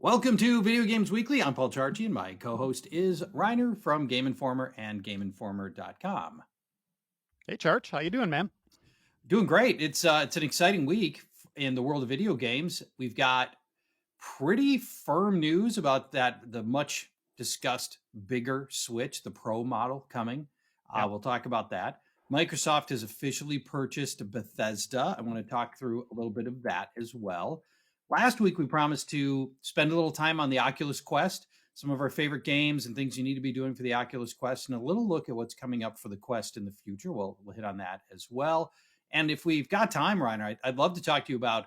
Welcome to Video Games Weekly. I'm Paul Charchi, and my co-host is Reiner from Game Informer and GameInformer.com. Hey, Charch, how you doing, man? Doing great. It's an exciting week in the world of video games. We've got pretty firm news about the much discussed bigger Switch, the Pro model coming. Yep. We'll talk about that. Microsoft has officially purchased Bethesda. I want to talk through a little bit of that as well. Last week, we promised to spend a little time on the Oculus Quest, some of our favorite games and things you need to be doing for the Oculus Quest, and a little look at what's coming up for the Quest in the future. We'll hit on that as well. And if we've got time, Reiner, I'd love to talk to you about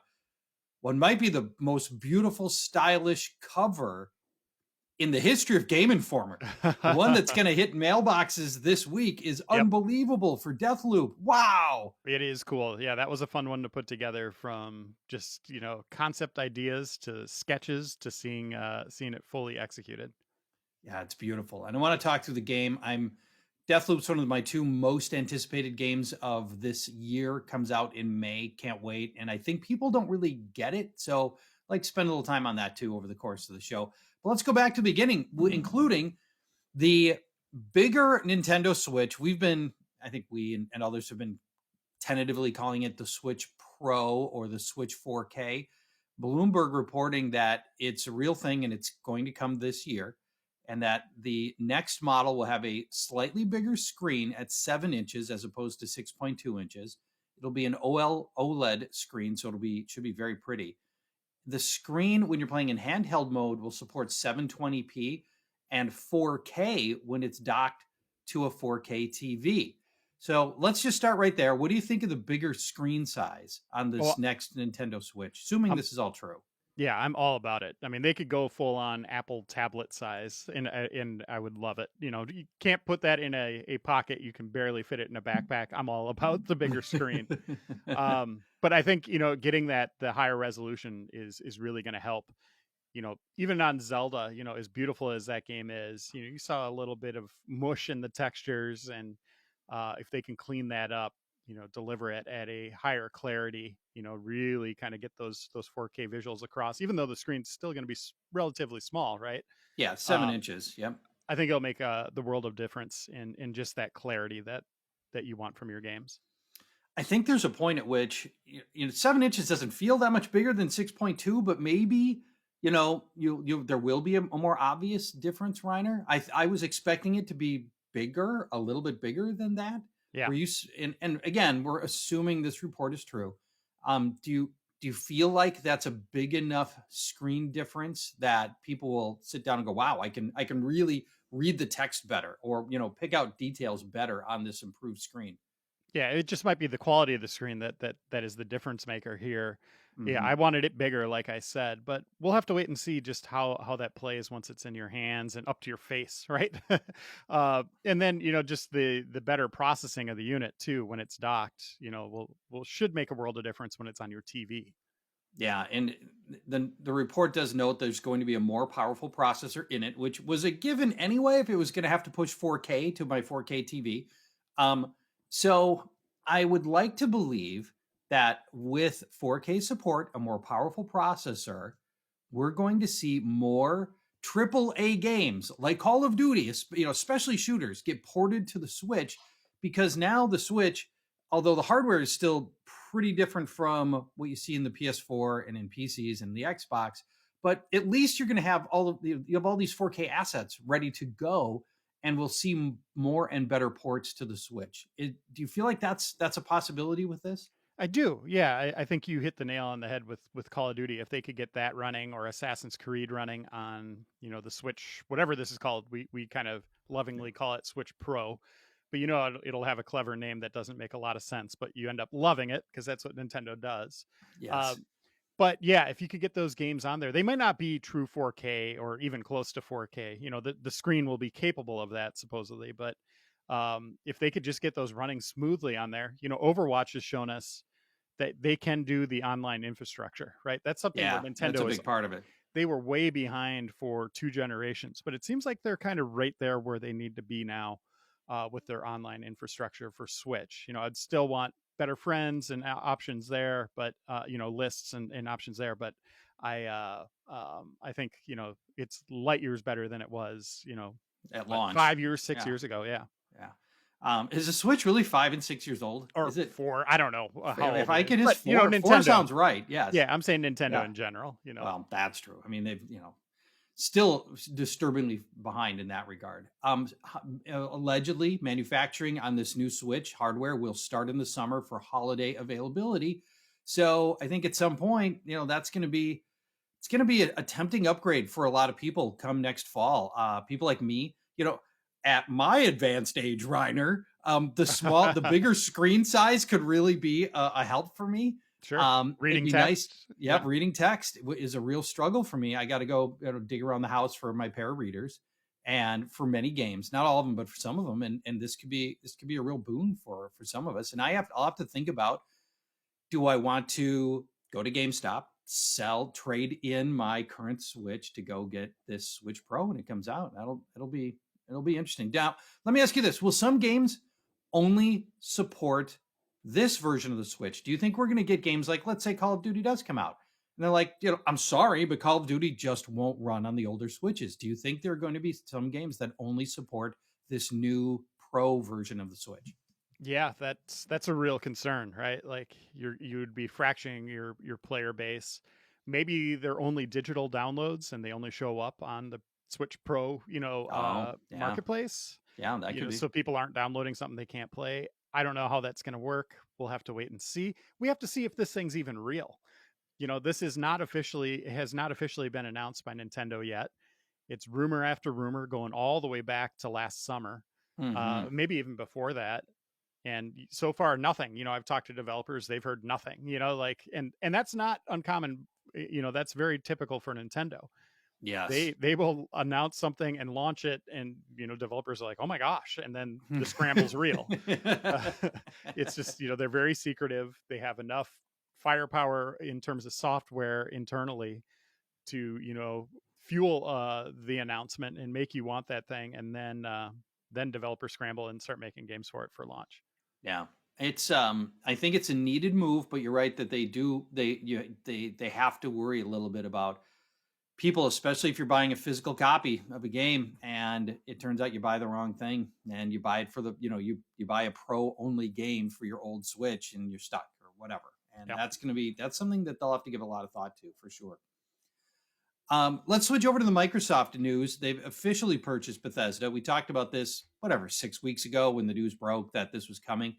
what might be the most beautiful, stylish cover in the history of Game Informer. The one that's going to hit mailboxes this week is unbelievable for Deathloop. Wow. It is cool. Yeah, that was a fun one to put together, from just, concept ideas to sketches to seeing it fully executed. Yeah, it's beautiful. And I want to talk through the game. Deathloop's one of my two most anticipated games of this year. Comes out in May. Can't wait. And I think people don't really get it. So I'd like to spend a little time on that too over the course of the show. But let's go back to the beginning, including the bigger Nintendo Switch. I think we and others have been tentatively calling it the Switch Pro or the Switch 4K. Bloomberg reporting that it's a real thing and it's going to come this year, and that the next model will have a slightly bigger screen at 7 inches as opposed to 6.2 inches. It'll be an OLED screen, so should be very pretty. The screen, when you're playing in handheld mode, will support 720p and 4K when it's docked to a 4K TV. So let's just start right there. What do you think of the bigger screen size on this next Nintendo Switch, assuming this is all true? Yeah, I'm all about it. I mean, they could go full on Apple tablet size, and I would love it. You can't put that in a pocket. You can barely fit it in a backpack. I'm all about the bigger screen. But I think, getting the higher resolution is really going to help. Even on Zelda, as beautiful as that game is, you saw a little bit of mush in the textures, and if they can clean that up, deliver it at a higher clarity, really kind of get those 4K visuals across, even though the screen's still going to be relatively small, right? Yeah, 7 inches. Yep. I think it'll make the world of difference in just that clarity that you want from your games. I think there's a point at which 7 inches doesn't feel that much bigger than 6.2, but maybe there will be a more obvious difference, Reiner. I was expecting it to be bigger, a little bit bigger than that. Yeah. And again, we're assuming this report is true. Do you feel like that's a big enough screen difference that people will sit down and go, wow, I can really read the text better, or pick out details better on this improved screen? Yeah, it just might be the quality of the screen that is the difference maker here. Mm-hmm. Yeah, I wanted it bigger, like I said, but we'll have to wait and see just how that plays once it's in your hands and up to your face, right? And then just the better processing of the unit too when it's docked. Should make a world of difference when it's on your TV. Yeah, and the report does note there's going to be a more powerful processor in it, which was a given anyway if it was going to have to push 4K to my 4K TV. So I would like to believe that with 4K support, a more powerful processor, we're going to see more AAA games like Call of Duty, especially shooters, get ported to the Switch, because now the Switch, although the hardware is still pretty different from what you see in the PS4 and in PCs and the Xbox, but at least you're going to have you have all these 4K assets ready to go, and we'll see more and better ports to the Switch. Do you feel like that's a possibility with this? I do. Yeah, I think you hit the nail on the head with Call of Duty. If they could get that running, or Assassin's Creed running on, the Switch, whatever this is called, we kind of lovingly call it Switch Pro, but it'll have a clever name that doesn't make a lot of sense, but you end up loving it because that's what Nintendo does. Yes. But yeah, if you could get those games on there, they might not be true 4K or even close to 4K. The screen will be capable of that supposedly, but if they could just get those running smoothly on there, Overwatch has shown us that they can do the online infrastructure, right? That's something where Nintendo that's a big part of it. They were way behind for 2 generations, but it seems like they're kind of right there where they need to be now with their online infrastructure for Switch. I'd still want better friends and options there, but lists and options there. But I think, it's light years better than it was, At launch. 5 years, 6 Yeah. years ago. Yeah. Yeah. Is the Switch really 5 and 6 years old? Or Is it 4? I don't know how if old I it is. get his But, 4, Nintendo. 4 sounds right. Yes. Yeah, I'm saying Nintendo Yeah. in general, Well, that's true. I mean, they've, still disturbingly behind in that regard. Allegedly, manufacturing on this new Switch hardware will start in the summer for holiday availability. So I think at some point, that's going to be a tempting upgrade for a lot of people come next fall. People like me, at my advanced age, Reiner, the bigger screen size could really be a help for me. Sure. Reading text. Nice. Yep. Yeah. Reading text is a real struggle for me. I got to go dig around the house for my pair of readers, and for many games, not all of them, but for some of them. And this could be a real boon for some of us. And I'll have to think about, do I want to go to GameStop, trade in my current Switch to go get this Switch Pro when it comes out? It'll be interesting. Now, let me ask you this. Will some games only support this version of the Switch? Do you think we're going to get games like, let's say Call of Duty does come out, and they're like, I'm sorry, but Call of Duty just won't run on the older Switches? Do you think there are going to be some games that only support this new Pro version of the Switch? Yeah, that's a real concern, right? Like you would be fracturing your player base. Maybe they're only digital downloads and they only show up on the Switch Pro, marketplace. Yeah, that could be. So people aren't downloading something they can't play. I don't know how that's going to work. We'll have to wait and see. We have to see if this thing's even real. This has not officially been announced by Nintendo yet. It's rumor after rumor going all the way back to last summer, maybe even before that. And so far, nothing. I've talked to developers; they've heard nothing. And that's not uncommon. That's very typical for Nintendo. Yes, they will announce something and launch it, and developers are like, "Oh my gosh!" And then the scramble's real. It's just they're very secretive. They have enough firepower in terms of software internally to fuel the announcement and make you want that thing, and then developers scramble and start making games for it for launch. Yeah. It's I think it's a needed move, but you're right that they have to worry a little bit about people, especially if you're buying a physical copy of a game and it turns out you buy the wrong thing and you buy it for you buy a Pro only game for your old Switch and you're stuck or whatever. And that's something that they'll have to give a lot of thought to, for sure. Let's switch over to the Microsoft news. They've officially purchased Bethesda. We talked about this, 6 weeks ago when the news broke that this was coming.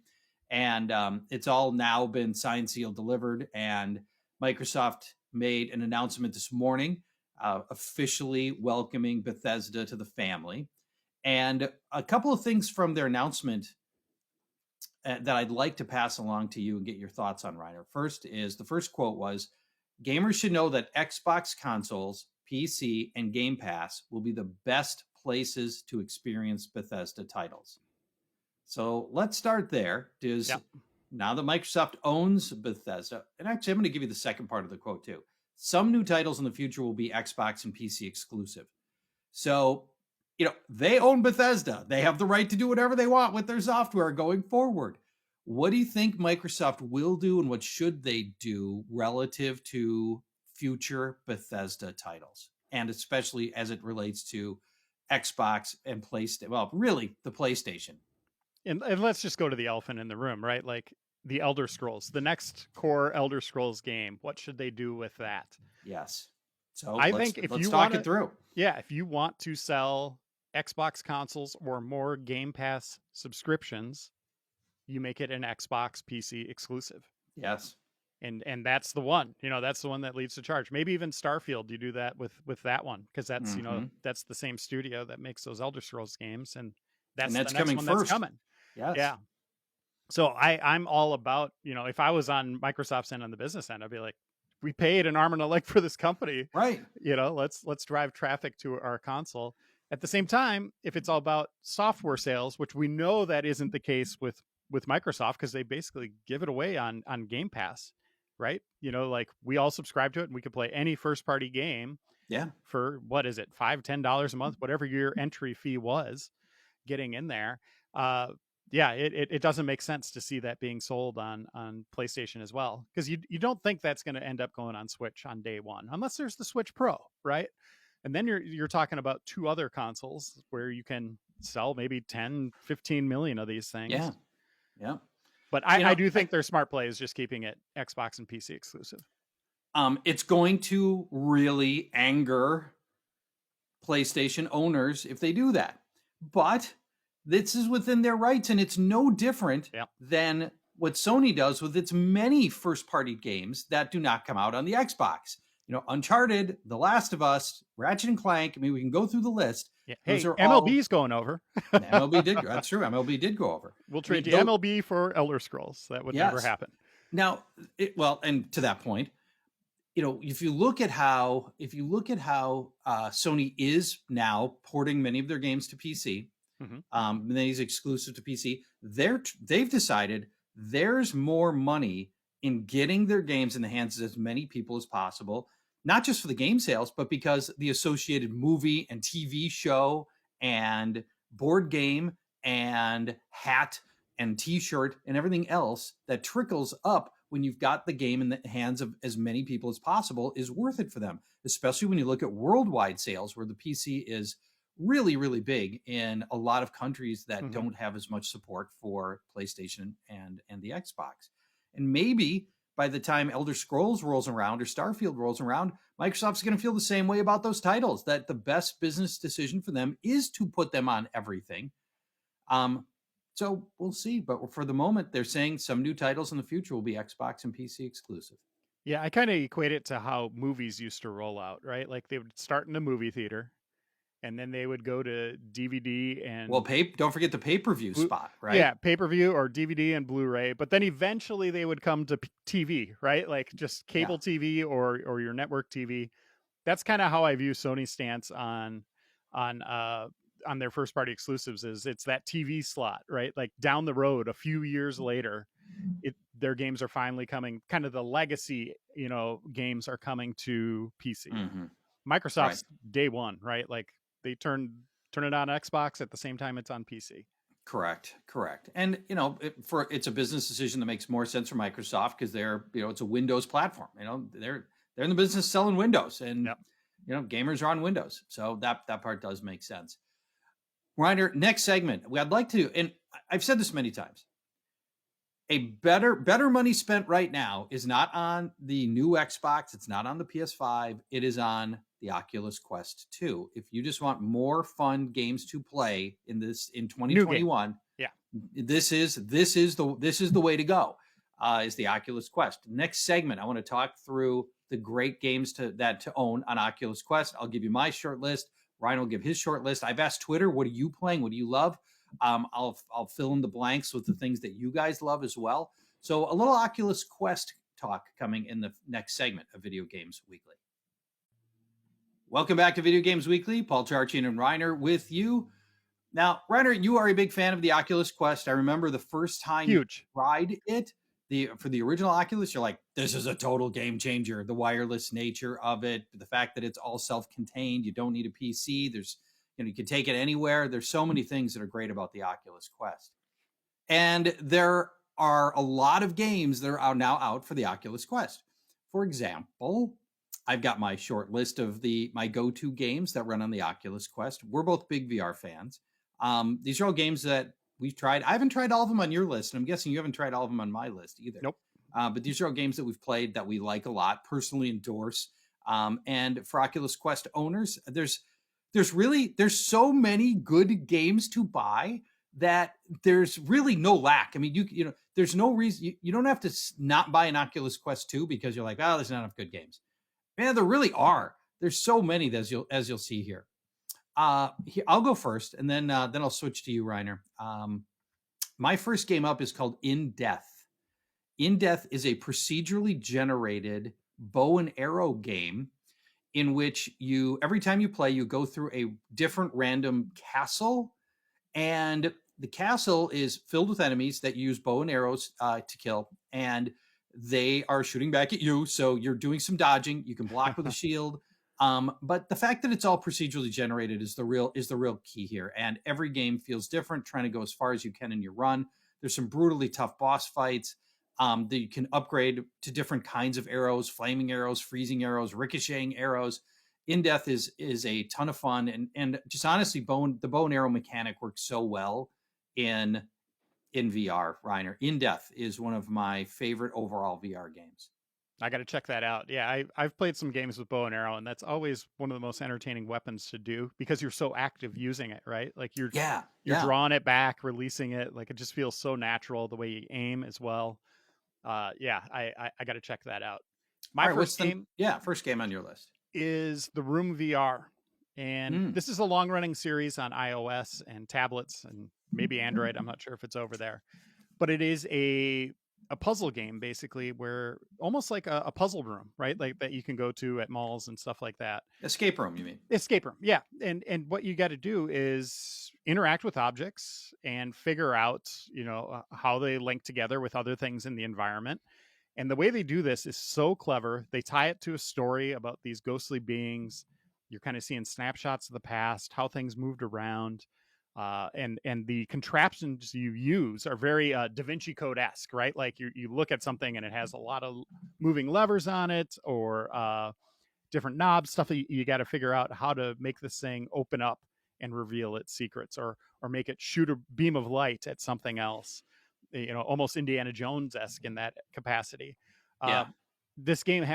And it's all now been signed, sealed, delivered. And Microsoft made an announcement this morning, officially welcoming Bethesda to the family. And a couple of things from their announcement that I'd like to pass along to you and get your thoughts on, Reiner. The first quote was, "Gamers should know that Xbox consoles, PC, and Game Pass will be the best places to experience Bethesda titles." So let's start there. Now that Microsoft owns Bethesda, and actually I'm going to give you the second part of the quote too. Some new titles in the future will be Xbox and PC exclusive. So, they own Bethesda. They have the right to do whatever they want with their software going forward. What do you think Microsoft will do, and what should they do relative to future Bethesda titles? And especially as it relates to Xbox and PlayStation. Well, really, the PlayStation. And let's just go to the elephant in the room, right? Like the Elder Scrolls, the next core Elder Scrolls game. What should they do with that? Yes. So I think if let's you talk it through. Yeah, if you want to sell Xbox consoles or more Game Pass subscriptions, you make it an Xbox PC exclusive. Yes. And that's the one, that's the one that leads to Charge. Maybe even Starfield, you do that with that one, because that's, that's the same studio that makes those Elder Scrolls games. And that's the next coming one first. That's coming. Yes. Yeah. So I'm all about, if I was on Microsoft's end, on the business end, I'd be like, we paid an arm and a leg for this company. Right. Let's drive traffic to our console. At the same time, if it's all about software sales, which we know that isn't the case with Microsoft, because they basically give it away on Game Pass, right? Like we all subscribe to it and we could play any first party game. Yeah. For what is it, $5-10 a month, whatever your entry fee was, getting in there. Yeah, it doesn't make sense to see that being sold on PlayStation as well, because you don't think that's going to end up going on Switch on day one, unless there's the Switch Pro, right? And then you're talking about 2 other consoles where you can sell maybe 10, 15 million of these things. Yeah. Yeah. But I do think their smart play is just keeping it Xbox and PC exclusive. It's going to really anger PlayStation owners if they do that. But this is within their rights, and it's no different than what Sony does with its many first-party games that do not come out on the Xbox. You know, Uncharted, The Last of Us, Ratchet and Clank. I mean, we can go through the list. Yeah. Hey, MLB's going over. MLB did. That's true. MLB did go over. We'll trade you MLB for Elder Scrolls. That would never happen. Now, and to that point, you know, if you look at how Sony is now porting many of their games to PC, and then he's exclusive to PC. They've decided there's more money in getting their games in the hands of as many people as possible, not just for the game sales, but because the associated movie and TV show and board game and hat and T-shirt and everything else that trickles up when you've got the game in the hands of as many people as possible is worth it for them, especially when you look at worldwide sales, where the PC is really, really big in a lot of countries that don't have as much support for PlayStation and the Xbox. And maybe by the time Elder Scrolls rolls around or Starfield rolls around, Microsoft's going to feel the same way about those titles, that the best business decision for them is to put them on everything. So we'll see. But for the moment, they're saying some new titles in the future will be Xbox and PC exclusive. Yeah, I kind of equate it to how movies used to roll out, right? Like they would start in a movie theater, and then they would go to DVD and... Well, don't forget the pay-per-view spot, right? Yeah, pay-per-view or DVD and Blu-ray. But then eventually they would come to TV, right? Like just cable TV or your network TV. That's kind of how I view Sony's stance on their first-party exclusives. Is it's that TV slot, right? Like down the road, a few years later, their games are finally coming. Kind of the legacy, games are coming to PC. Microsoft's day one, right? Like they turn it on Xbox at the same time it's on PC. Correct. And it's a business decision that makes more sense for Microsoft because they're it's a Windows platform. They're in the business of selling Windows, and gamers are on Windows, so that part does make sense. Reiner, next segment, I'd like to, and I've said this many times, a better money spent right now is not on the new Xbox. It's not on the PS5. It is on the Oculus Quest 2. If you just want more fun games to play in 2021, this is the way to go. Is the Oculus Quest. Next segment, I want to talk through the great games to own on Oculus Quest. I'll give you my short list. Ryan will give his short list. I've asked Twitter, what are you playing? What do you love? I'll fill in the blanks with the things that you guys love as well. So a little Oculus Quest talk coming in the next segment of Video Games Weekly. Welcome back to Video Games Weekly. Paul Charchian and Reiner with you. Now, Reiner, you are a big fan of the Oculus Quest. I remember the first time you tried it, for the original Oculus, you're like, this is a total game changer. The wireless nature of it, the fact that it's all self-contained, you don't need a PC. There's, you can take it anywhere. There's so many things that are great about the Oculus Quest. And there are a lot of games that are now out for the Oculus Quest. For example, I've got my short list of my go-to games that run on the Oculus Quest. We're both big VR fans. These are all games that we've tried. I haven't tried all of them on your list, and I'm guessing you haven't tried all of them on my list either. Nope. But these are all games that we've played that we like a lot, personally endorse. And for Oculus Quest owners, there's so many good games to buy that there's really no lack. I mean, there's no reason you don't have to not buy an Oculus Quest 2 because you're like, oh, there's not enough good games. Man, there really are. There's so many as you'll see here. I'll go first, and then I'll switch to you, Reiner. My first game up is called In Death. In Death is a procedurally generated bow and arrow game in which every time you play, you go through a different random castle, and the castle is filled with enemies that use bow and arrows to kill, and they are shooting back at you. So you're doing some dodging. You can block with a shield. But the fact that it's all procedurally generated is the real key here. And every game feels different, trying to go as far as you can in your run. There's some brutally tough boss fights that you can upgrade to different kinds of arrows, flaming arrows, freezing arrows, ricocheting arrows. In Death is a ton of fun, and just honestly, the bow and arrow mechanic works so well in VR. Reiner, In Death is one of my favorite overall VR games. I got to check that out. Yeah, I've played some games with bow and arrow, and that's always one of the most entertaining weapons to do because you're so active using it, right? Like you're drawing it back, releasing it. Like it just feels so natural the way you aim as well. Yeah, I got to check that out. My first game on your list is The Room VR. And this is a long running series on iOS and tablets and maybe Android. I'm not sure if it's over there, but it is a puzzle game basically, where almost like a puzzle room, right? Like that you can go to at malls and stuff like that. Escape room, you mean? Escape room. Yeah. And what you got to do is interact with objects and figure out, how they link together with other things in the environment. And the way they do this is so clever. They tie it to a story about these ghostly beings. You're kind of seeing snapshots of the past, how things moved around. And the contraptions you use are very Da Vinci Code-esque, right? Like you look at something and it has a lot of moving levers on it, or different knobs, stuff that you got to figure out how to make this thing open up and reveal its secrets, or make it shoot a beam of light at something else. Almost Indiana Jones-esque in that capacity. This game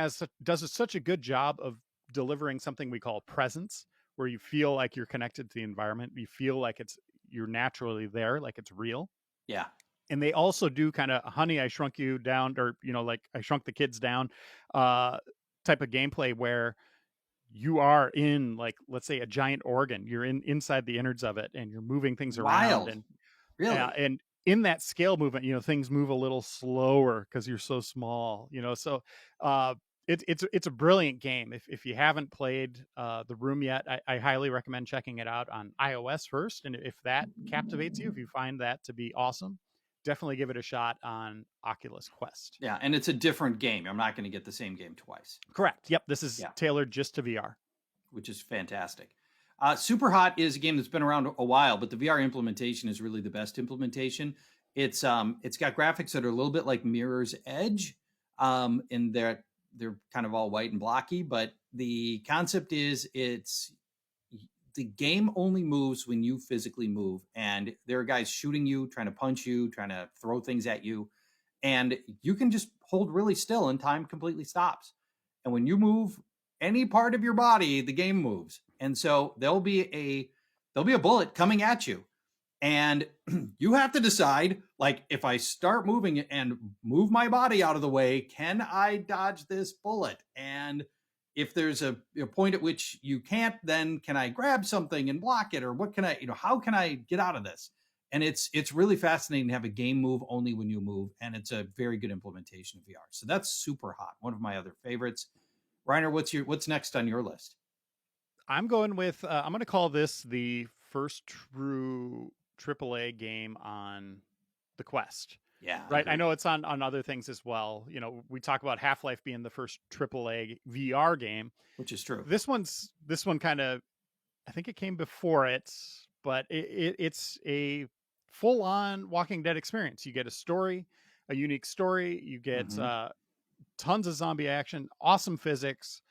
does such a good job of delivering something we call presence, where you feel like you're connected to the environment. You feel like you're naturally there, like it's real. Yeah. And they also do kind of Honey, I Shrunk You Down, or, like I Shrunk the Kids Down type of gameplay, where you are in, like, let's say a giant organ. You're inside the innards of it, and you're moving things around. And really, and in that scale movement, things move a little slower because you're so small. So it's a brilliant game. If you haven't played The Room yet, I highly recommend checking it out on iOS first. And if that captivates you, if you find that to be awesome, definitely give it a shot on Oculus Quest. Yeah, and it's a different game. I'm not going to get the same game twice. Correct. Yep, this is tailored just to VR. Which is fantastic. Super Hot is a game that's been around a while, but the VR implementation is really the best implementation. It's got graphics that are a little bit like Mirror's Edge, in they're kind of all white and blocky, but the concept is the game only moves when you physically move, and there are guys shooting you, trying to punch you, trying to throw things at you, and you can just hold really still and time completely stops. And when you move any part of your body, the game moves. And so there'll be a bullet coming at you, and you have to decide, like, if I start moving and move my body out of the way, can I dodge this bullet? And if there's a point at which you can't, then can I grab something and block it? Or what can I, how can I get out of this? And it's really fascinating to have a game move only when you move. And it's a very good implementation of VR. So that's Super Hot, one of my other favorites. Reiner, what's next on your list? I'm going with, I'm going to call this the first true AAA game on the Quest. Yeah. Right. I know it's on other things as well. We talk about Half-Life being the first AAA VR game, which is true. This one kind of, I think it came before it, but it's a full-on Walking Dead experience. You get a story, a unique story. You get tons of zombie action, awesome physics,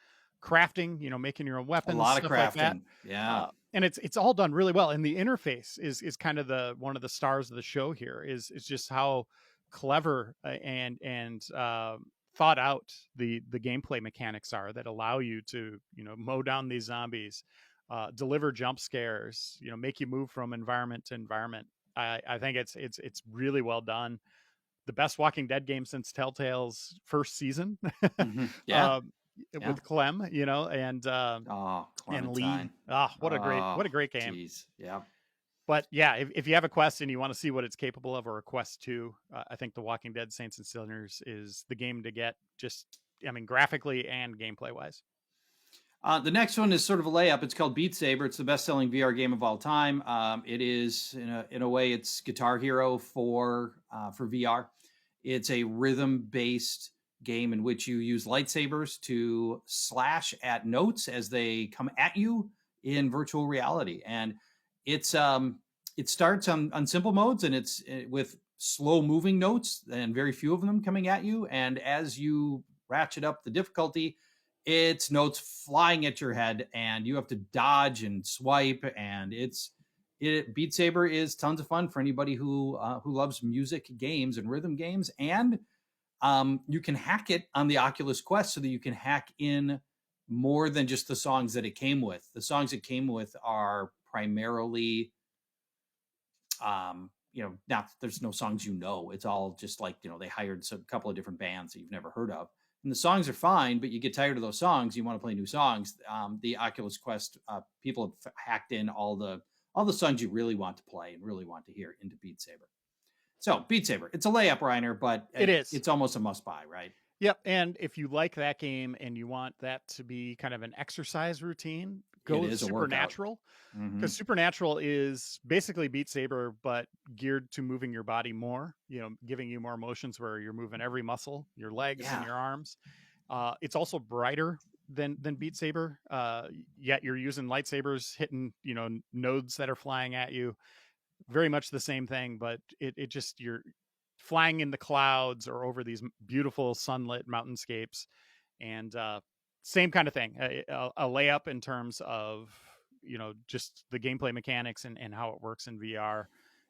crafting, making your own weapons, a lot of crafting. Like that. And it's all done really well. And the interface is kind of one of the stars of the show here is just how clever and thought out the gameplay mechanics are that allow you to, mow down these zombies, deliver jump scares, make you move from environment to environment. I think it's really well done. The best Walking Dead game since Telltale's first season. With Clem, and Lee. What a great game. Geez. Yeah. But yeah, if you have a Quest and you want to see what it's capable of, or a Quest 2, I think The Walking Dead Saints and Sinners is the game to get, graphically and gameplay wise. The next one is sort of a layup. It's called Beat Saber. It's the best-selling VR game of all time. It is, in a way, it's Guitar Hero for VR. It's a rhythm-based game in which you use lightsabers to slash at notes as they come at you in virtual reality. And it's it starts on simple modes, and it's with slow moving notes and very few of them coming at you. And as you ratchet up the difficulty, it's notes flying at your head, and you have to dodge and swipe. And Beat Saber is tons of fun for anybody who loves music games and rhythm games. And you can hack it on the Oculus Quest so that you can hack in more than just the songs that it came with. The songs it came with are primarily, now there's no songs, it's all just like, they hired a couple of different bands that you've never heard of. And the songs are fine, but you get tired of those songs. You want to play new songs. The Oculus Quest people have hacked in all the songs you really want to play and really want to hear into Beat Saber. So Beat Saber, it's a layup, Reiner, but it's almost a must buy, right? Yep. And if you like that game and you want that to be kind of an exercise routine, go with Supernatural. Because Supernatural is basically Beat Saber, but geared to moving your body more, giving you more motions where you're moving every muscle, your legs and your arms. It's also brighter than Beat Saber. Yet you're using lightsabers, hitting, nodes that are flying at you. Very much the same thing, but it just, you're flying in the clouds or over these beautiful sunlit mountainscapes, and same kind of thing, a layup in terms of, just the gameplay mechanics and how it works in VR.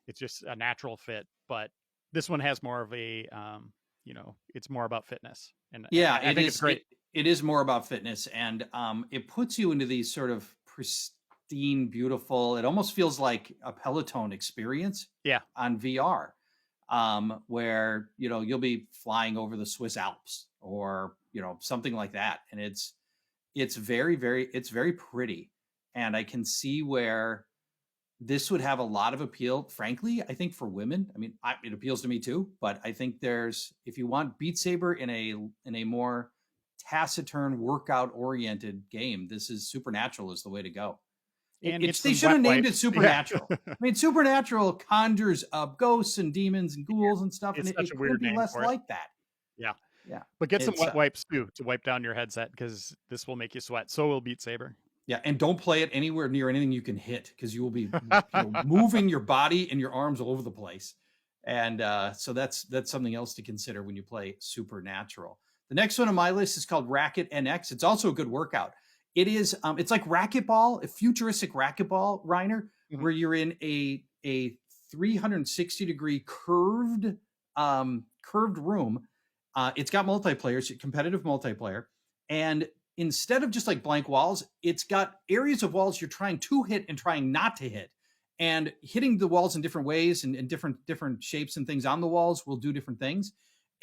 It's just a natural fit, but this one has more of a, it's more about fitness. And I think it's great. It is more about fitness, and it puts you into these sort of pristine, beautiful, it almost feels like a Peloton experience on VR, where you'll be flying over the Swiss Alps or something like that, and it's very, very, it's very pretty. And I can see where this would have a lot of appeal, frankly, I think, for women. I mean, it appeals to me too, but I think if you want Beat Saber in a more taciturn, workout oriented game, this is Supernatural is the way to go. And they should have named it Supernatural. I mean, Supernatural conjures up ghosts and demons and ghouls and stuff, and it could be less like that. Yeah. But get some wet wipes too to wipe down your headset, because this will make you sweat. So will Beat Saber. Yeah, and don't play it anywhere near anything you can hit, because you will be moving your body and your arms all over the place. And so that's something else to consider when you play Supernatural. The next one on my list is called Racket Nx. It's also a good workout. It is it's like racquetball, a futuristic racquetball, Reiner, where you're in a 360-degree curved room. It's got multiplayer, competitive multiplayer, and instead of just like blank walls, it's got areas of walls you're trying to hit and trying not to hit, and hitting the walls in different ways and different shapes and things on the walls will do different things.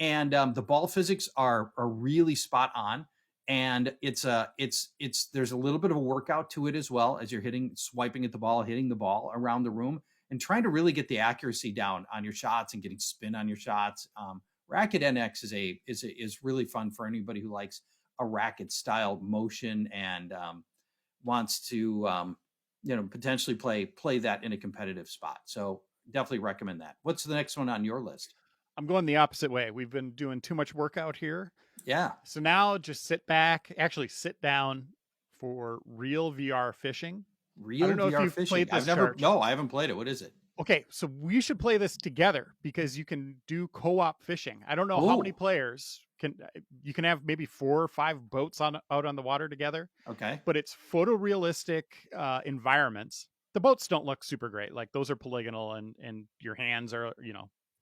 And the ball physics are really spot on. And there's a little bit of a workout to it as well, as you're swiping at the ball, hitting the ball around the room and trying to really get the accuracy down on your shots and getting spin on your shots. Racket Nx is really fun for anybody who likes a racket style motion and wants to potentially play that in a competitive spot. So definitely recommend that. What's the next one on your list? I'm going the opposite way. We've been doing too much workout here. Yeah. So now just sit down for real VR fishing. Real VR fishing. I haven't played it. What is it? Okay, so we should play this together, because you can do co-op fishing. I don't know how many players you can have, maybe 4 or 5 boats out on the water together. Okay. But it's photorealistic environments. The boats don't look super great. Like, those are polygonal, and your hands are,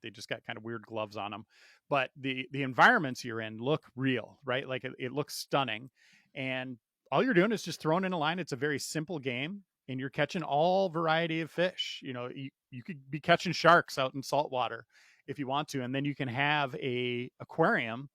they just got kind of weird gloves on them. But the environments you're in look real, right? Like, it looks stunning. And all you're doing is just throwing in a line. It's a very simple game, and you're catching all variety of fish. You could be catching sharks out in salt water if you want to. And then you can have a aquarium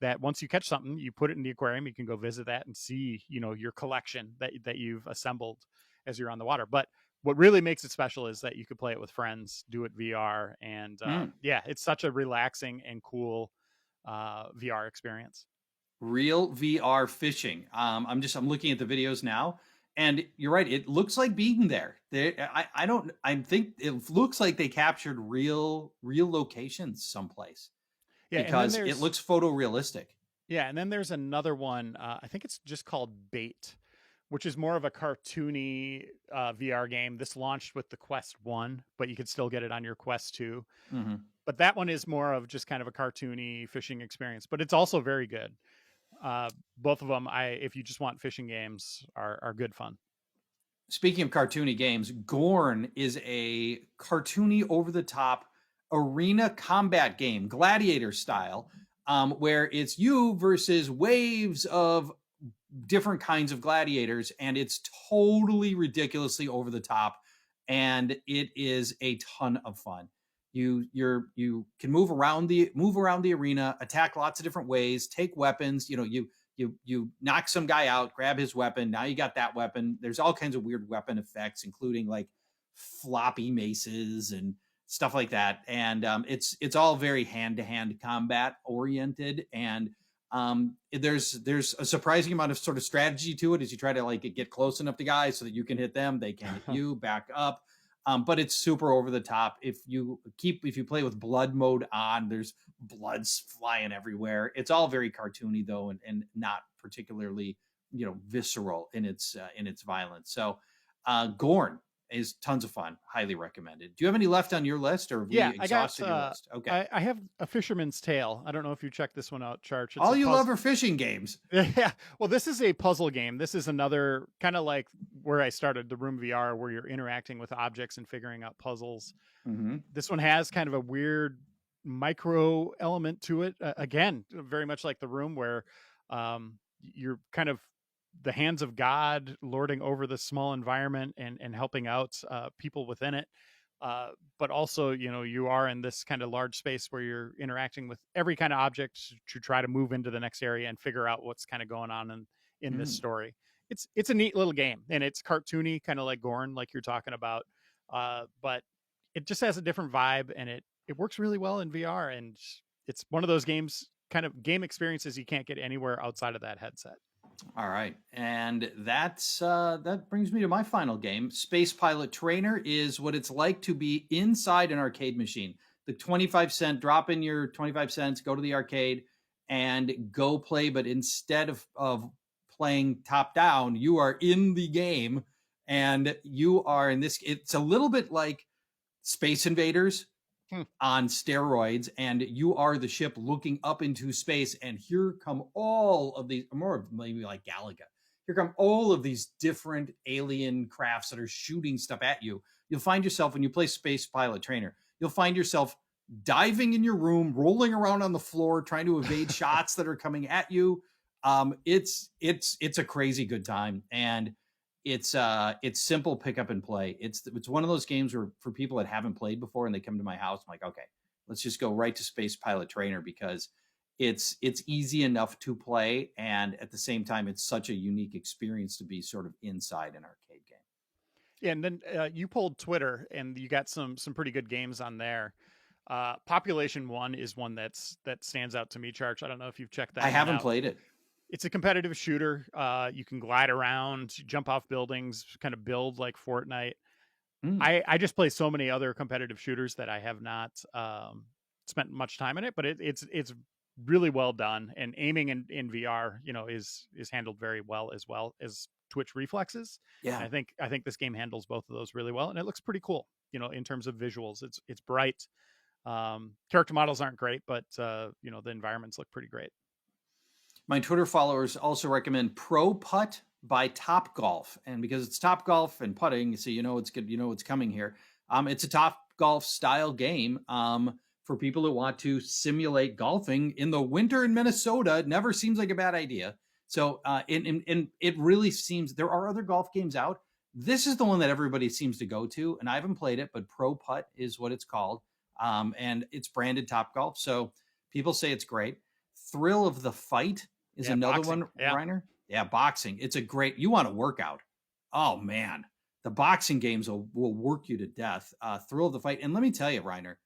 that once you catch something, you put it in the aquarium, you can go visit that and see, your collection that you've assembled as you're on the water. But what really makes it special is that you could play it with friends, do it VR. And it's such a relaxing and cool VR experience. Real VR fishing. I'm looking at the videos now, and you're right. It looks like being there. I think it looks like they captured real locations someplace. Yeah, and then because it looks photorealistic. yeah, and then there's another one. I think it's just called Bait, which is more of a cartoony VR game. This launched with the Quest 1, but you could still get it on your Quest 2. Mm-hmm. But that one is more of just kind of a cartoony fishing experience, but it's also very good. Both of them, if you just want fishing games, are good fun. Speaking of cartoony games, Gorn is a cartoony, over the top arena combat game, gladiator style, where it's you versus waves of different kinds of gladiators, and it's totally ridiculously over the top, and it is a ton of fun. You can move around the arena, attack lots of different ways, take weapons. You knock some guy out, grab his weapon. Now you got that weapon. There's all kinds of weird weapon effects, including like floppy maces and stuff like that. And it's all very hand to hand combat oriented. And there's a surprising amount of sort of strategy to it as you try to like get close enough to guys so that you can hit them, they can hit you, back up. But it's super over the top. If you play with blood mode on, there's bloods flying everywhere. It's all very cartoony though, and not particularly visceral in its violence. So Gorn is tons of fun. Highly recommended. Do you have any left on your list, or have we exhausted your list? Okay. I have A Fisherman's Tale. I don't know if you checked this one out, Charch. All you love are fishing games. Yeah. Well, this is a puzzle game. This is another kind of like where I started, the Room VR, where you're interacting with objects and figuring out puzzles. Mm-hmm. This one has kind of a weird micro element to it. Again, very much like the Room, where you're kind of the hands of God lording over the small environment and helping out people within it. But also, you are in this kind of large space where you're interacting with every kind of object to try to move into the next area and figure out what's kind of going on in this story. It's a neat little game, and it's cartoony, kind of like Gorn, like you're talking about. But it just has a different vibe, and it works really well in VR. And it's one of those games, kind of game experiences you can't get anywhere outside of that headset. All right, and that brings me to my final game. Space Pilot Trainer is what it's like to be inside an arcade machine. The 25-cent, drop in your 25 cents, go to the arcade, and go play. But instead of playing top down, you are in the game, and you are in this. It's a little bit like Space Invaders on steroids, and you are the ship looking up into space, and here come all of these, more maybe like Galaga, here come all of these different alien crafts that are shooting stuff at you. You'll find yourself, when you play Space Pilot Trainer, you'll find yourself diving in your room, rolling around on the floor, trying to evade shots that are coming at you. It's a crazy good time, and it's simple pick up and play. It's one of those games where, for people that haven't played before and they come to my house, I'm like, okay, let's just go right to Space Pilot Trainer, because it's easy enough to play, and at the same time, it's such a unique experience to be sort of inside an arcade game. Yeah, and then you pulled Twitter, and you got some pretty good games on there. Population 1 is one that stands out to me, Charch. I don't know if you've checked that. I haven't played it. It's a competitive shooter. You can glide around, jump off buildings, kind of build like Fortnite. I just play so many other competitive shooters that I have not spent much time in it, but it's really well done. And aiming in VR, is handled very well as twitch reflexes. Yeah, and I think this game handles both of those really well, and it looks pretty cool. In terms of visuals, it's bright. Character models aren't great, but the environments look pretty great. My Twitter followers also recommend Pro Putt by Topgolf, and because it's Topgolf and putting, so it's good. It's coming here. It's a Topgolf style game for people who want to simulate golfing in the winter in Minnesota. It never seems like a bad idea. So, it really seems there are other golf games out. This is the one that everybody seems to go to, and I haven't played it, but Pro Putt is what it's called, and it's branded Topgolf. So people say it's great. Thrill of the Fight is another boxing one, yeah. Reiner. Yeah, boxing. It's a great, you want to work out. Oh man, the boxing games will work you to death. Thrill of the Fight. And let me tell you, Reiner,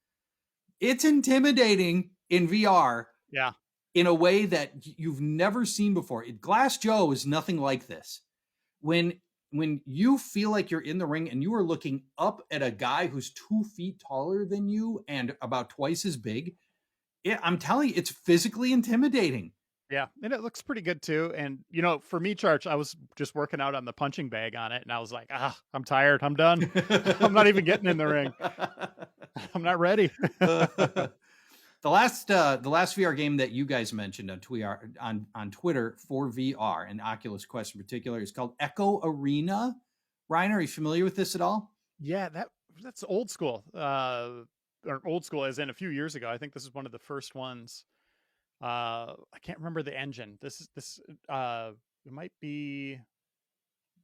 it's intimidating in VR. Yeah. In a way that you've never seen before. Glass Joe is nothing like this. When you feel like you're in the ring and you are looking up at a guy who's 2 feet taller than you and about twice as big, Yeah, I'm telling you, it's physically intimidating. Yeah, and it looks pretty good too. And for me, Charge, I was just working out on the punching bag on it, and I was like, I'm tired. I'm done. I'm not even getting in the ring. I'm not ready. The last VR game that you guys mentioned on Twitter for VR and Oculus Quest in particular is called Echo Arena. Reiner, are you familiar with this at all? Yeah, that's old school. Or old school as in a few years ago. I think this is one of the first ones. I can't remember the engine. It might be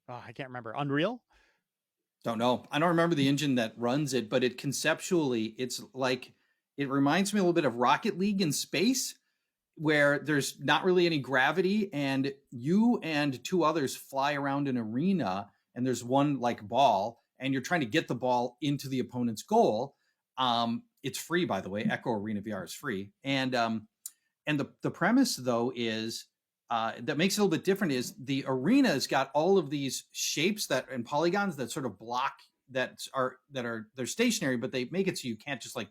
I can't remember. Unreal? Don't know. I don't remember the engine that runs it, but it conceptually, it reminds me a little bit of Rocket League in space, where there's not really any gravity, and you and two others fly around an arena, and there's one like ball, and you're trying to get the ball into the opponent's goal. It's free, by the way. Echo Arena VR is free, and the premise though is that makes it a little bit different is the arena's got all of these shapes that and polygons that sort of block they're stationary, but they make it so you can't just like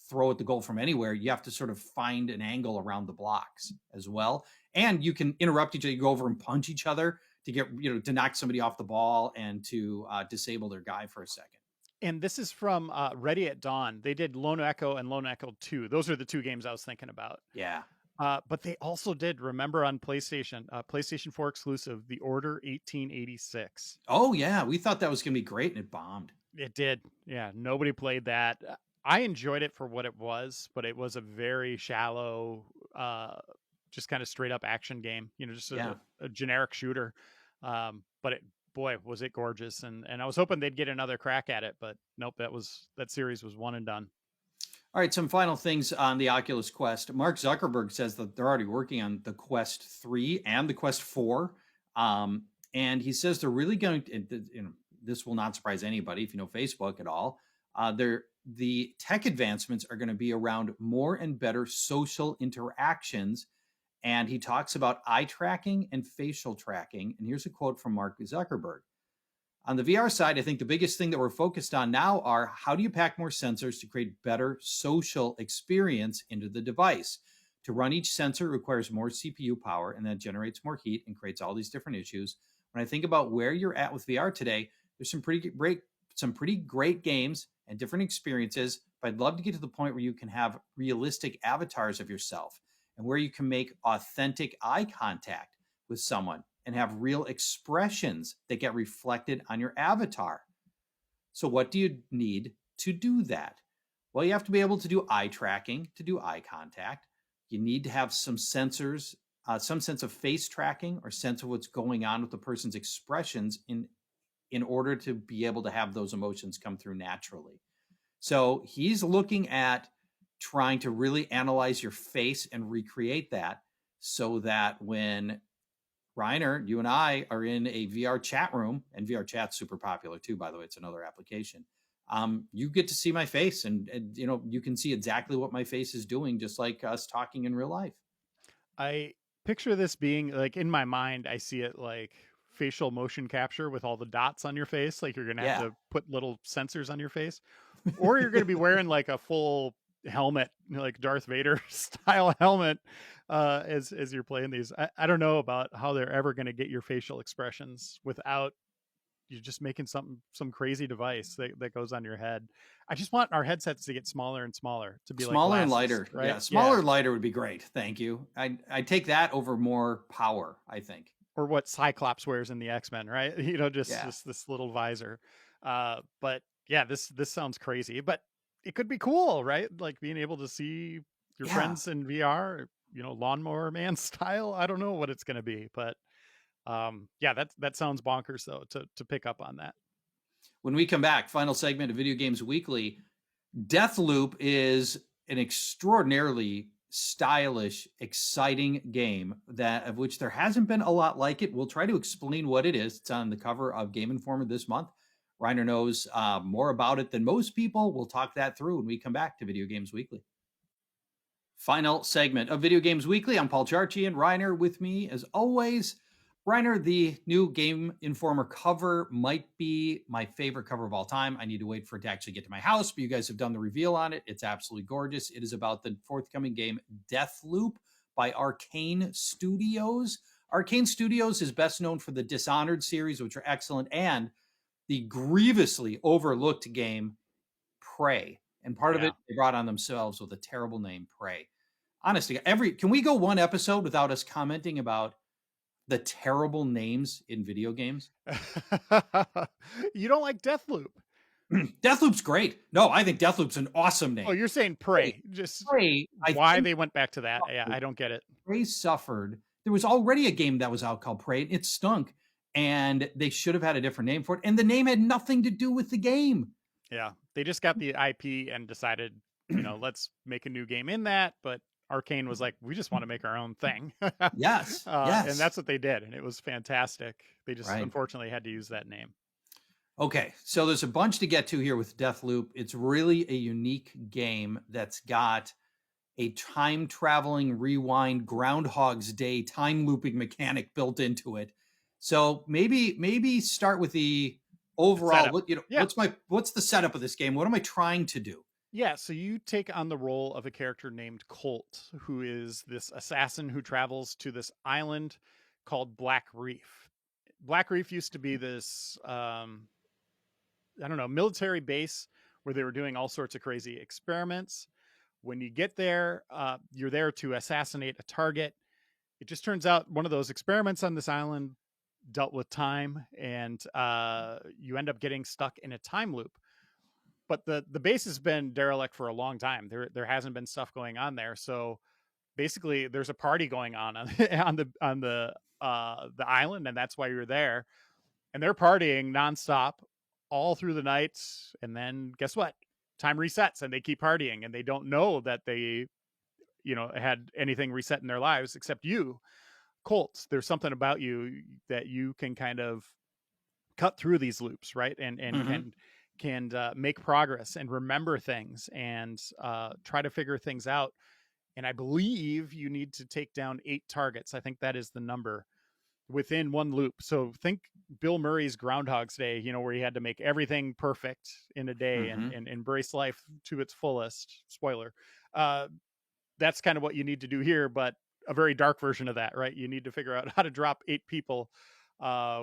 throw at the goal from anywhere. You have to sort of find an angle around the blocks as well, and you can interrupt each other. You go over and punch each other to get to knock somebody off the ball and to disable their guy for a second. And this is from Ready at Dawn. They did Lone Echo and Lone Echo 2. Those are the two games I was thinking about. Yeah. But they also did, remember on PlayStation 4 exclusive, The Order 1886. Oh, yeah. We thought that was going to be great, and it bombed. It did. Yeah, nobody played that. I enjoyed it for what it was, but it was a very shallow, just kind of straight up action game, just a generic shooter. But boy, was it gorgeous. And I was hoping they'd get another crack at it, but nope, that series was one and done. All right, some final things on the Oculus Quest. Mark Zuckerberg says that they're already working on the Quest 3 and the Quest 4. And he says they're really going to, this will not surprise anybody if you know Facebook at all. The tech advancements are going to be around more and better social interactions. And he talks about eye tracking and facial tracking. And here's a quote from Mark Zuckerberg. On the VR side, I think the biggest thing that we're focused on now are how do you pack more sensors to create better social experience into the device? To run each sensor requires more CPU power, and that generates more heat and creates all these different issues. When I think about where you're at with VR today, there's some pretty great games and different experiences, but I'd love to get to the point where you can have realistic avatars of yourself and where you can make authentic eye contact with someone and have real expressions that get reflected on your avatar. So what do you need to do that? Well, you have to be able to do eye tracking to do eye contact. You need to have some sensors, some sense of face tracking or sense of what's going on with the person's expressions in order to be able to have those emotions come through naturally. So he's looking at trying to really analyze your face and recreate that so that when Reiner, you and I are in a VR chat room, and VR chat's super popular too, by the way. It's another application. You get to see my face, and you can see exactly what my face is doing, just like us talking in real life. I picture this being like in my mind. I see it like facial motion capture with all the dots on your face. Like you're going to have to put little sensors on your face, or you're going to be wearing like a full helmet, like Darth Vader style helmet, as you're playing these. I don't know about how they're ever going to get your facial expressions without you just making some crazy device that goes on your head. I just want our headsets to get smaller and smaller, to be smaller like and glasses, lighter. right? Yeah, smaller and lighter would be great. Thank you. I take that over more power, I think. Or what Cyclops wears in the X-Men, right? Just this little visor. But yeah, this sounds crazy, but it could be cool, right? Like being able to see your friends in VR, lawnmower man style. I don't know what it's going to be, but that sounds bonkers though, to pick up on that. When we come back, final segment of Video Games Weekly, Deathloop is an extraordinarily stylish, exciting game of which there hasn't been a lot like it. We'll try to explain what it is. It's on the cover of Game Informer this month. Reiner knows more about it than most people. We'll talk that through when we come back to Video Games Weekly. Final segment of Video Games Weekly. I'm Paul Charchi and Reiner with me, as always. Reiner, the new Game Informer cover might be my favorite cover of all time. I need to wait for it to actually get to my house, but you guys have done the reveal on it. It's absolutely gorgeous. It is about the forthcoming game Deathloop by Arkane Studios. Arkane Studios is best known for the Dishonored series, which are excellent, and the grievously overlooked game Prey. And part of Yeah. it they brought on themselves with a terrible name, Prey. Honestly, can we go one episode without us commenting about the terrible names in video games? You don't like Deathloop? Deathloop's great. No, I think Deathloop's an awesome Oh, name. you're saying Prey. Just Prey, I why think they went back to that. Yeah, I don't get it. Prey suffered. There was already a game that was out called Prey. It stunk, and they should have had a different name for it. And the name had nothing to do with the game. Yeah, they just got the IP and decided, let's make a new game in that. But Arcane was like, we just want to make our own thing. Yes, And yes. that's what they did, and it was fantastic. They just Right. unfortunately had to use that name. Okay, so there's a bunch to get to here with Deathloop. It's really a unique game that's got a time traveling rewind Groundhog's Day time looping mechanic built into it. So maybe start with the overall. Setup. Yeah. What's the setup of this game? What am I trying to do? Yeah, so you take on the role of a character named Colt, who is this assassin who travels to this island called Black Reef. Black Reef used to be this, military base where they were doing all sorts of crazy experiments. When you get there, you're there to assassinate a target. It just turns out one of those experiments on this island dealt with time, and you end up getting stuck in a time loop. But the base has been derelict for a long time. There hasn't been stuff going on there. So basically, there's a party going on the island, and that's why you're there. And they're partying nonstop all through the night. And then guess what? Time resets, and they keep partying, and they don't know that they, had anything reset in their lives except you, Colt. There's something about you that you can kind of cut through these loops, right? And can make progress and remember things and try to figure things out. And I believe you need to take down 8 targets. I think that is the number within one loop. So think Bill Murray's Groundhog's Day, where he had to make everything perfect in a day and embrace life to its fullest. Spoiler. That's kind of what you need to do here, but a very dark version of that, right? You need to figure out how to drop 8 people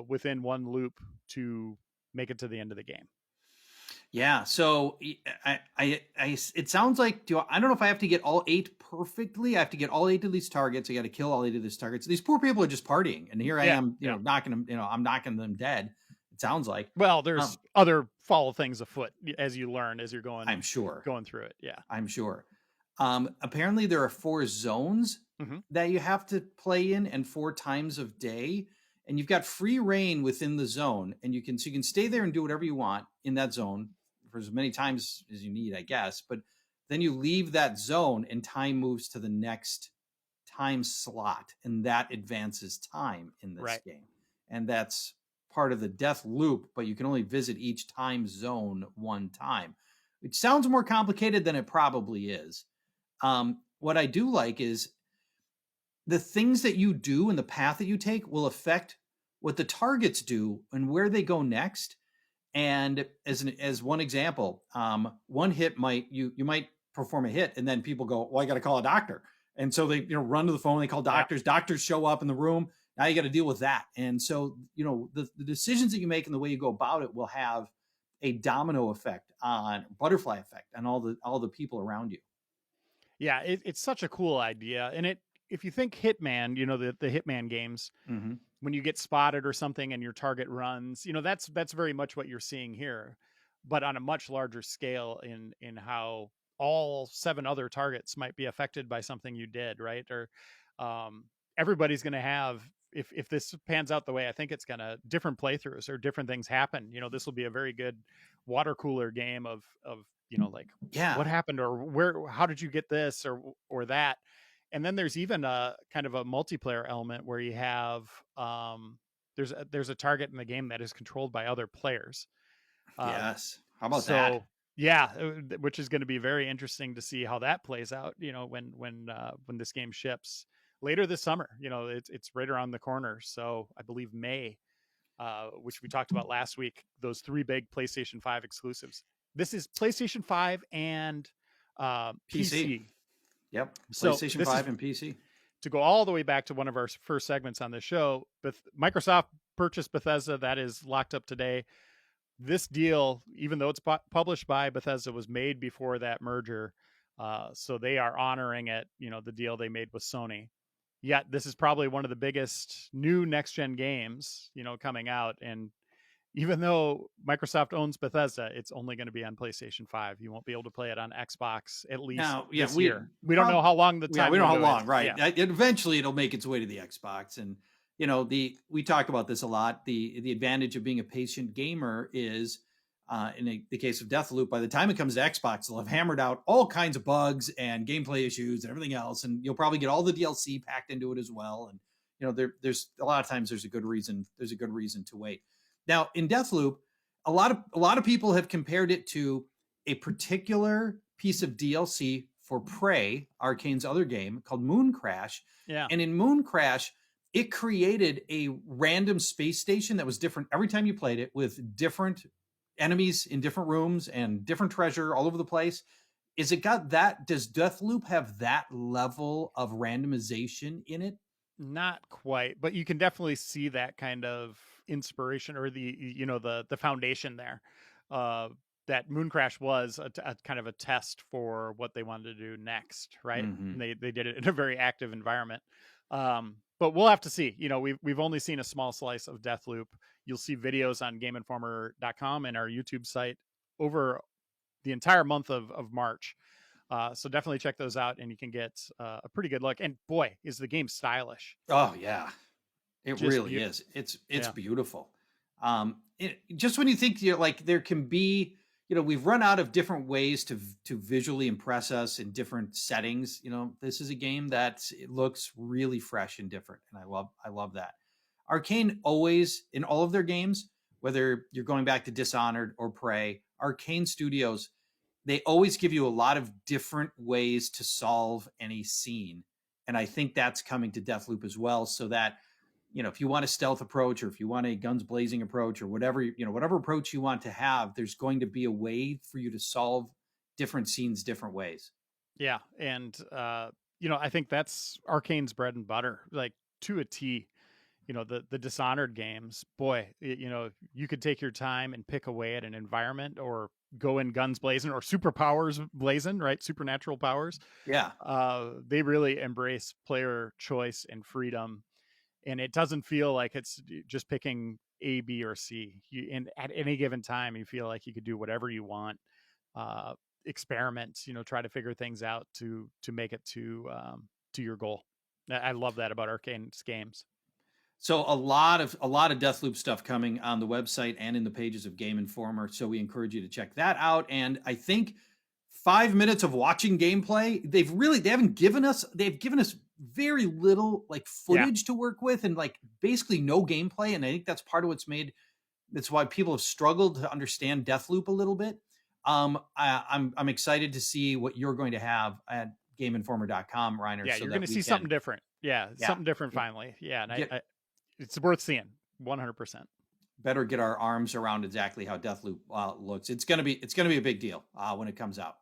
within one loop to make it to the end of the game. Yeah. So it sounds like, I don't know if I have to get all 8 perfectly. I have to get all 8 of these targets. I got to kill all 8 of these targets. These poor people are just partying, and here I am, knocking them. I'm knocking them dead. It sounds like. Well, there's other foul things afoot as you learn as you're going. I'm sure going through it. Yeah, I'm sure. Apparently, there are 4 zones that you have to play in, and 4 times of day. And you've got free reign within the zone, and you can stay there and do whatever you want in that zone for as many times as you need, I guess. But then you leave that zone, and time moves to the next time slot, and that advances time in this game. And that's part of the death loop, but you can only visit each time zone one time, which sounds more complicated than it probably is. What I do like is the things that you do and the path that you take will affect what the targets do and where they go next. And as one example, one hit you might perform a hit, and then people go, well, I got to call a doctor. And so they run to the phone, they call doctors. Yeah. Doctors show up in the room. Now you got to deal with that. And so the decisions that you make and the way you go about it will have a domino effect, butterfly effect on all the people around you. Yeah, it's such a cool idea. And if you think Hitman, the Hitman games, when you get spotted or something and your target runs, that's very much what you're seeing here, but on a much larger scale in how all 7 other targets might be affected by something you did, right? Or everybody's going to have, if this pans out the way I think it's going to, different playthroughs or different things happen. This will be a very good water cooler game of what happened, or how did you get this or that. And then there's even a kind of a multiplayer element where you have there's a target in the game that is controlled by other players. Yes. How about that? Yeah, which is going to be very interesting to see how that plays out, when this game ships. later this summer. It's right around the corner. So I believe May, which we talked about last week, those 3 big PlayStation 5 exclusives. This is PlayStation 5 and PC. Yep. So PlayStation this 5 is and PC. to go all the way back to one of our first segments on the show. But Microsoft purchased Bethesda. That is locked up today. This deal, even though it's published by Bethesda, was made before that merger. So they are honoring it, the deal they made with Sony. Yet this is probably one of the biggest new next-gen games, coming out. And even though Microsoft owns Bethesda, it's only going to be on PlayStation 5. You won't be able to play it on Xbox at least this year. We don't know how long the time. We don't know how long, is. right? Yeah. Eventually, it'll make its way to the Xbox, and we talk about this a lot. The advantage of being a patient gamer is, in the case of Deathloop, by the time it comes to Xbox, they'll have hammered out all kinds of bugs and gameplay issues and everything else, and you'll probably get all the DLC packed into it as well. And there's a lot of times there's a good reason to wait. Now, in Deathloop, a lot of people have compared it to a particular piece of DLC for Prey, Arcane's other game, called Moon Crash. Yeah. And in Moon Crash, it created a random space station that was different every time you played it, with different enemies in different rooms and different treasure all over the place. Does Deathloop have that level of randomization in it? Not quite, but you can definitely see that kind of inspiration, or the foundation there. That Moon Crash was a kind of a test for what they wanted to do next, right? Mm-hmm. And they did it in a very active environment. But we'll have to see. We've only seen a small slice of Deathloop. You'll see videos on GameInformer.com and our YouTube site over the entire month of March. So definitely check those out, and you can get a pretty good look. And boy, is the game stylish. Oh yeah, it really is. It's beautiful. Just when you think there can be, we've run out of different ways to visually impress us in different settings. This is a game that it looks really fresh and different, and I love that. Arcane always, in all of their games, whether you're going back to Dishonored or Prey, Arkane Studios, they always give you a lot of different ways to solve any scene. And I think that's coming to Deathloop as well. So that, if you want a stealth approach, or if you want a guns blazing approach, or whatever approach you want to have, there's going to be a way for you to solve different scenes different ways. Yeah. And, I think that's Arcane's bread and butter, like to a T. The Dishonored games, boy, you could take your time and pick away at an environment, or go in guns blazing, or superpowers blazing, right? Supernatural powers. Yeah. They really embrace player choice and freedom. And it doesn't feel like it's just picking A, B, or C. And at any given time, you feel like you could do whatever you want. Experiment, try to figure things out to make it to your goal. I love that about Arcane's games. So a lot of Deathloop stuff coming on the website and in the pages of Game Informer. So we encourage you to check that out. And I think 5 minutes of watching gameplay, they've given us very little footage to work with, and basically no gameplay. And I think that's part of that's why people have struggled to understand Deathloop a little bit. I'm excited to see what you're going to have at GameInformer.com, Reiner. Yeah, you're going to see something different. Yeah, something different finally. Yeah, and it's worth seeing, 100%. Better get our arms around exactly how Deathloop looks. It's gonna be a big deal when it comes out.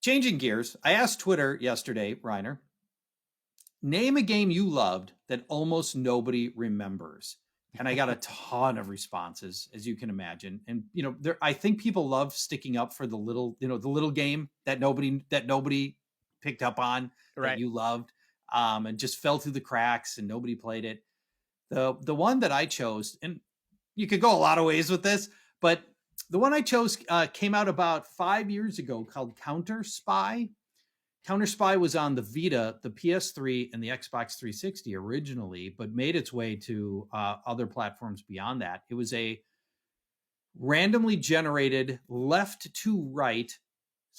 Changing gears, I asked Twitter yesterday, Reiner, name a game you loved that almost nobody remembers, and I got a ton of responses, as you can imagine. And I think people love sticking up for the little game that nobody picked up on, right, that you loved. And just fell through the cracks and nobody played it. The one that I chose, and you could go a lot of ways with this, but the one I chose came out about 5 years ago, called Counter Spy. Counter Spy was on the Vita, the PS3, and the Xbox 360 originally, but made its way to other platforms beyond that. It was a randomly generated left to right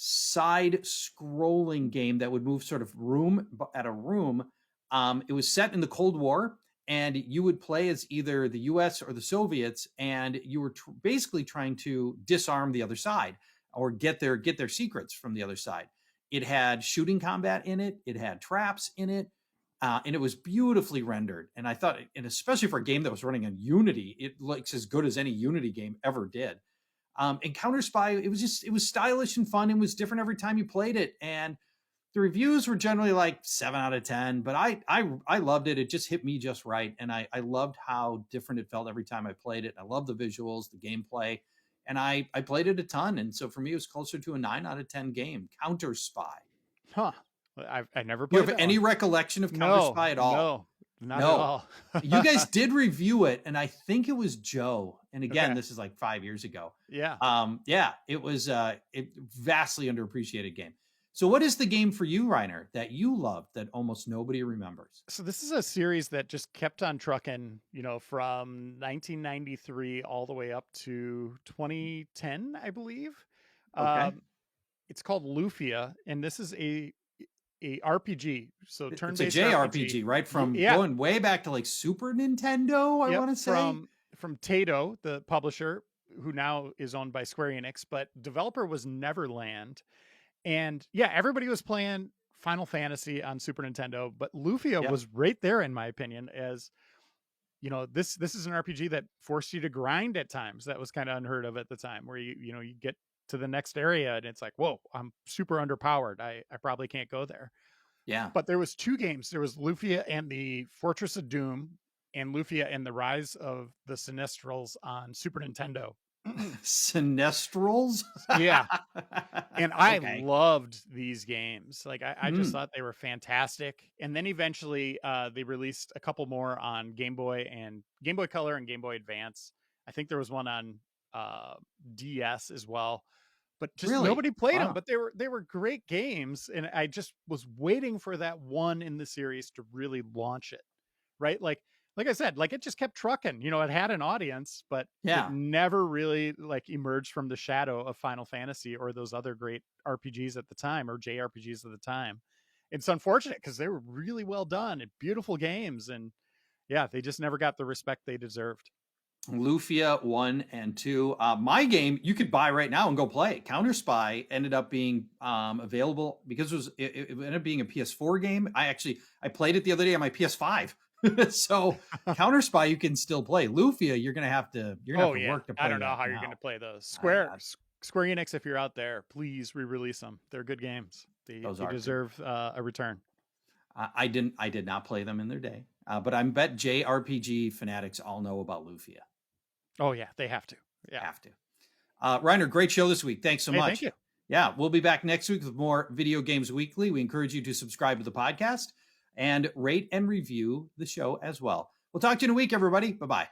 side scrolling game that would move sort of room at a room. It was set in the Cold War, and you would play as either the US or the Soviets, and you were basically trying to disarm the other side, or get their secrets from the other side. It had shooting combat in it. It had traps in it. and it was beautifully rendered. And I thought, and especially for a game that was running on Unity, it looks as good as any Unity game ever did. And Counter Spy, it was stylish and fun and was different every time you played it. And the reviews were generally like 7 out of 10, but I loved it. It just hit me just right. And I loved how different it felt every time I played it. I love the visuals, the gameplay, and I played it a ton. And so for me, it was closer to a 9 out of 10 game. Counter Spy. Huh. I never Do you played have that any one. recollection of Counter Spy at all? No, not No. at all. You guys did review it, and I think it was Joe. And again, Okay. this is like 5 years ago. Yeah. Yeah, it was a vastly underappreciated game. So what is the game for you, Reiner, that you loved that almost nobody remembers? So this is a series that just kept on trucking, you know, from 1993 all the way up to 2010, I believe. Okay. It's called Lufia, and this is a RPG. So It's a turn-based JRPG, right? From going way back to like Super Nintendo, I want to say. From Taito, the publisher, who now is owned by Square Enix, but developer was Neverland. And yeah, everybody was playing Final Fantasy on Super Nintendo, but Lufia was right there, in my opinion, as, you know, this is an RPG that forced you to grind at times. That was kind of unheard of at the time, where you get to the next area and it's like, whoa, I'm super underpowered. I probably can't go there. Yeah. But there was 2 games. There was Lufia and the Fortress of Doom, and Lufia and the Rise of the Sinistrals on Super Nintendo. Sinistrals? Yeah. And I loved these games. Like I just thought they were fantastic. And then eventually they released a couple more on Game Boy Color and Game Boy Advance. I think there was one on DS as well. But just nobody played them. But they were great games. And I just was waiting for that one in the series to really launch it. Right? Like I said, like it just kept trucking. You know, it had an audience, but it never really like emerged from the shadow of Final Fantasy or those other great RPGs at the time, or JRPGs at the time. It's unfortunate because they were really well done and beautiful games, and yeah, they just never got the respect they deserved. Lufia 1 and 2. My game you could buy right now and go play. Counter Spy ended up being available because it ended up being a PS4 game. I played it the other day on my PS5. So Counter Spy you can still play. Lufia you're gonna have to work to play. I don't know how you're gonna play those. Square Enix, if you're out there, please re-release them. They're good games. They deserve a return. I did not play them in their day, but I bet JRPG fanatics all know about Lufia. Oh yeah, they have to. Yeah, have to. Reiner, great show this week. Thanks so much. Thank you. Yeah, we'll be back next week with more Video Games Weekly. We encourage you to subscribe to the podcast and rate and review the show as well. We'll talk to you in a week, everybody. Bye-bye.